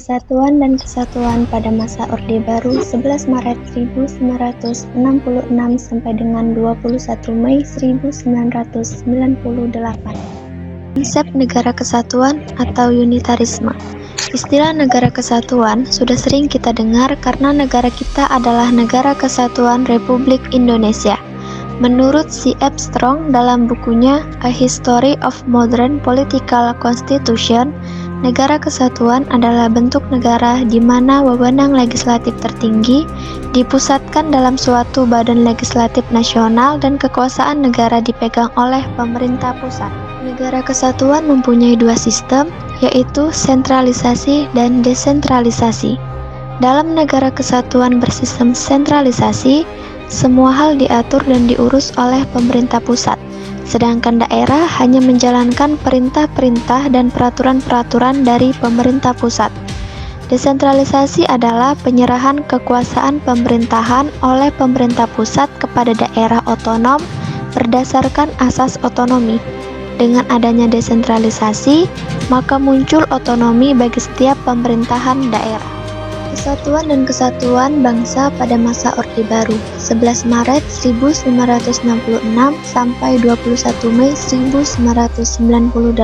Persatuan dan Kesatuan pada masa Orde Baru 11 Maret 1966 sampai dengan 21 Mei 1998. Konsep negara kesatuan atau unitarisme. Istilah negara kesatuan sudah sering kita dengar karena negara kita adalah Negara Kesatuan Republik Indonesia. Menurut C. F. Strong dalam bukunya A History of Modern Political Constitution, negara kesatuan adalah bentuk negara di mana wewenang legislatif tertinggi dipusatkan dalam suatu badan legislatif nasional dan kekuasaan negara dipegang oleh pemerintah pusat. Negara kesatuan mempunyai dua sistem, yaitu sentralisasi dan desentralisasi. Dalam negara kesatuan bersistem sentralisasi, semua hal diatur dan diurus oleh pemerintah pusat, sedangkan daerah hanya menjalankan perintah-perintah dan peraturan-peraturan dari pemerintah pusat. Desentralisasi adalah penyerahan kekuasaan pemerintahan oleh pemerintah pusat kepada daerah otonom berdasarkan asas otonomi. Dengan adanya desentralisasi, maka muncul otonomi bagi setiap pemerintahan daerah. Persatuan dan Kesatuan Bangsa pada masa Orde Baru 11 Maret 1966 sampai 21 Mei 1998.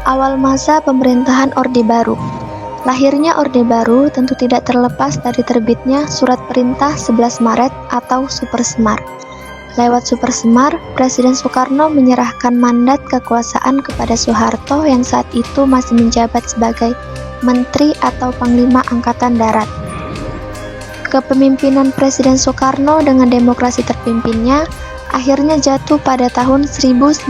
Awal masa pemerintahan Orde Baru. Lahirnya Orde Baru tentu tidak terlepas dari terbitnya Surat Perintah 11 Maret atau Supersemar. Lewat Supersemar, Presiden Soekarno menyerahkan mandat kekuasaan kepada Soeharto yang saat itu masih menjabat sebagai Menteri atau Panglima Angkatan Darat. Kepemimpinan Presiden Soekarno dengan demokrasi terpimpinnya akhirnya jatuh pada tahun 1966.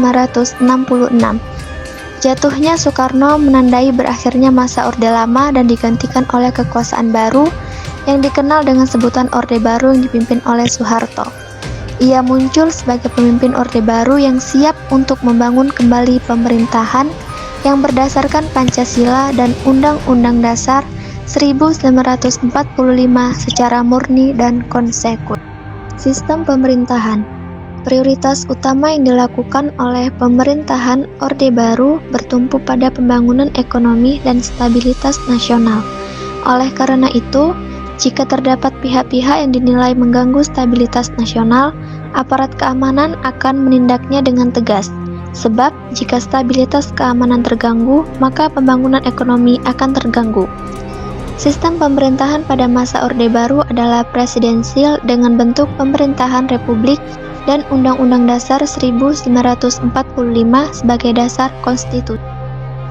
Jatuhnya Soekarno menandai berakhirnya masa Orde Lama dan digantikan oleh kekuasaan baru yang dikenal dengan sebutan Orde Baru yang dipimpin oleh Soeharto. Ia muncul sebagai pemimpin Orde Baru yang siap untuk membangun kembali pemerintahan yang berdasarkan Pancasila dan Undang-Undang Dasar 1945 secara murni dan konsekuen. Sistem pemerintahan. Prioritas utama yang dilakukan oleh pemerintahan Orde Baru bertumpu pada pembangunan ekonomi dan stabilitas nasional. Oleh karena itu, jika terdapat pihak-pihak yang dinilai mengganggu stabilitas nasional, aparat keamanan akan menindaknya dengan tegas. Sebab, jika stabilitas keamanan terganggu, maka pembangunan ekonomi akan terganggu. Sistem pemerintahan pada masa Orde Baru adalah presidensial dengan bentuk pemerintahan republik dan Undang-Undang Dasar 1945 sebagai dasar konstitusi.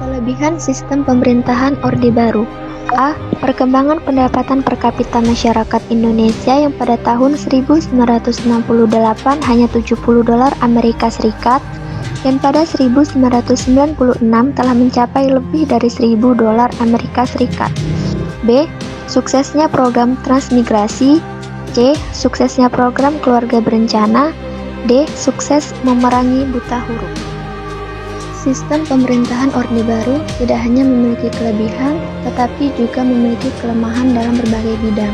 Kelebihan sistem pemerintahan Orde Baru. A. Perkembangan pendapatan per kapita masyarakat Indonesia yang pada tahun 1968 hanya $70 Amerika Serikat dan pada 1996 telah mencapai lebih dari $1.000 Amerika Serikat. B. Suksesnya program transmigrasi. C. Suksesnya program keluarga berencana. D. Sukses memerangi buta huruf. Sistem pemerintahan Orde Baru tidak hanya memiliki kelebihan, tetapi juga memiliki kelemahan dalam berbagai bidang.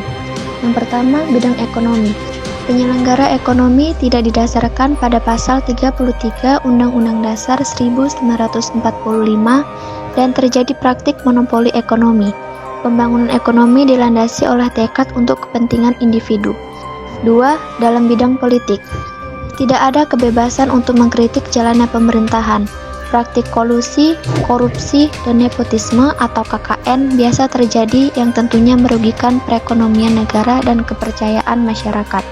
Yang pertama, bidang ekonomi. Penyelenggara ekonomi tidak didasarkan pada pasal 33 Undang-Undang Dasar 1945 dan terjadi praktik monopoli ekonomi. Pembangunan ekonomi dilandasi oleh tekad untuk kepentingan individu. 2. Dalam bidang politik. Tidak ada kebebasan untuk mengkritik jalannya pemerintahan. Praktik kolusi, korupsi, dan nepotisme atau KKN biasa terjadi yang tentunya merugikan perekonomian negara dan kepercayaan masyarakat.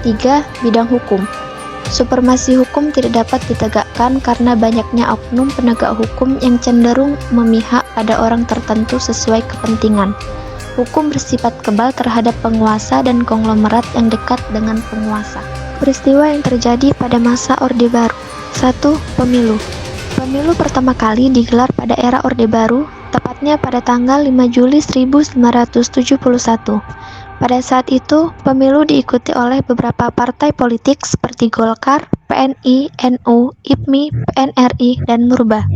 3. Bidang hukum. Supremasi hukum tidak dapat ditegakkan karena banyaknya oknum penegak hukum yang cenderung memihak pada orang tertentu sesuai kepentingan. Hukum bersifat kebal terhadap penguasa dan konglomerat yang dekat dengan penguasa. Peristiwa yang terjadi pada masa Orde Baru. 1. Pemilu. Pemilu pertama kali digelar pada era Orde Baru, tepatnya pada tanggal 5 Juli 1971. Pada saat itu, pemilu diikuti oleh beberapa partai politik seperti Golkar, PNI, NU, IPMI, PNRI, dan Murba.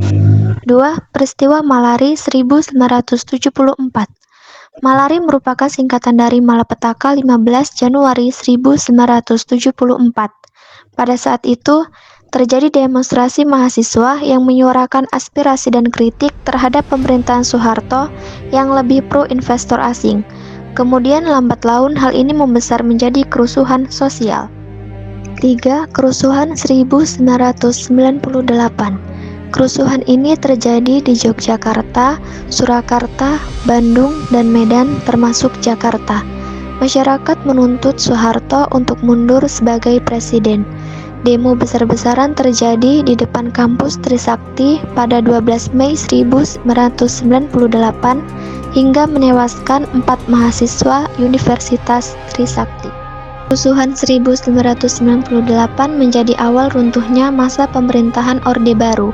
2. Peristiwa Malari 1974. Malari merupakan singkatan dari Malapetaka 15 Januari 1974. Pada saat itu, terjadi demonstrasi mahasiswa yang menyuarakan aspirasi dan kritik terhadap pemerintahan Soeharto yang lebih pro investor asing. Kemudian lambat laun hal ini membesar menjadi kerusuhan sosial. 3. Kerusuhan 1998. Kerusuhan ini terjadi di Yogyakarta, Surakarta, Bandung, dan Medan termasuk Jakarta. Masyarakat menuntut Soeharto untuk mundur sebagai presiden. Demo besar-besaran terjadi di depan kampus Trisakti pada 12 Mei 1998 hingga menewaskan 4 mahasiswa Universitas Trisakti. Kerusuhan 1998 menjadi awal runtuhnya masa pemerintahan Orde Baru.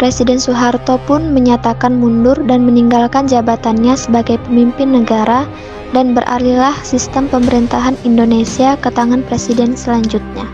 Presiden Soeharto pun menyatakan mundur dan meninggalkan jabatannya sebagai pemimpin negara dan beralihlah sistem pemerintahan Indonesia ke tangan presiden selanjutnya.